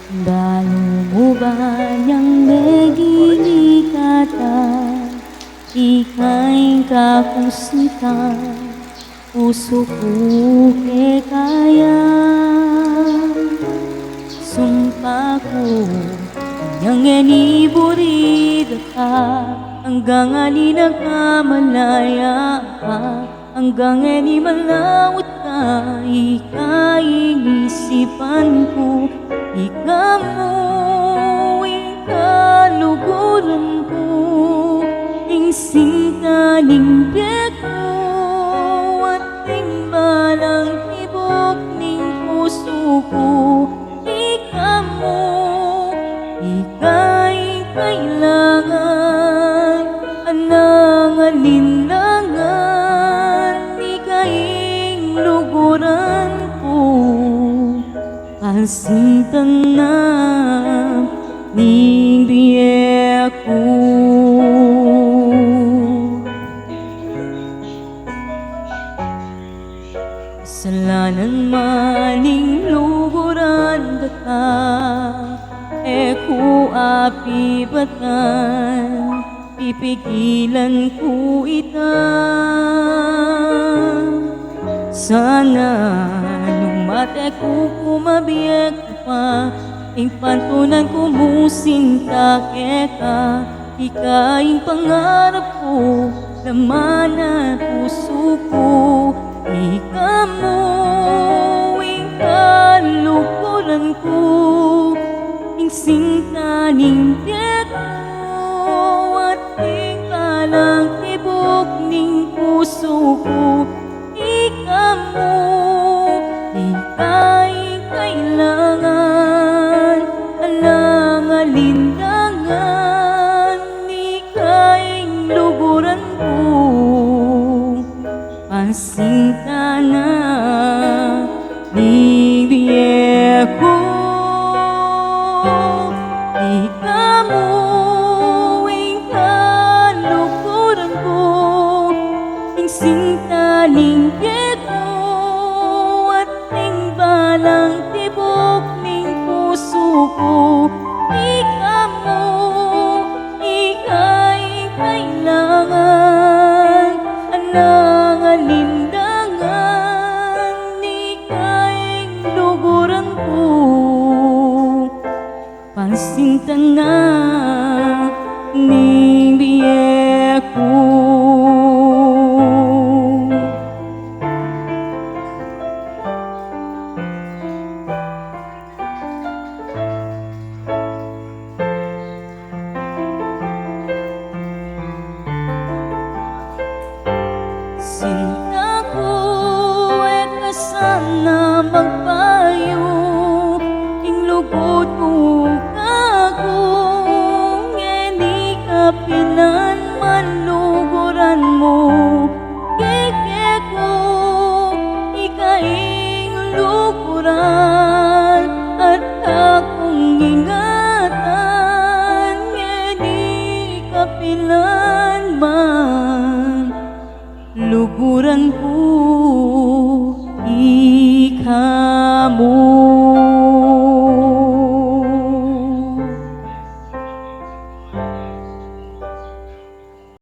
Dalo mo ba yang negili kata ika'y kakusita puso ko kaya sumpa ko yang eniburida ka hanggang alina ka malaya ka hanggang enimalawat ka ika'y isipan ko ikaw mo ikaluguran ko ing sinta ning biyak mo at ing balang tibok ning puso ko ikaw mo ika'y kailangan anang alinlangan ika'y luguran ko kasintan na ning biyak ko. Kasalanan maning luguran ka ko api batan pipigilan ko ita sana lumate ko kumabiyag pa ing pantunan ko musinta ka ika'y pangarap ko laman na puso ko ikaw mo ing kalukuran ko ing sinta ning biyak ko at ing balang tibok ning puso ko ikaw mo ika'y kailangan alang alinlangan ika'y luguran ko pasinta na ning biyak ko ikaw mo ing kalukuran ko ing sinta ning biyak ko at ing balang tibok ning puso ko ikaw mo ika'y kailangan anang alinlangan ika'y luguran ko pansintan na ning biyak ko. Sinta ko sana magpa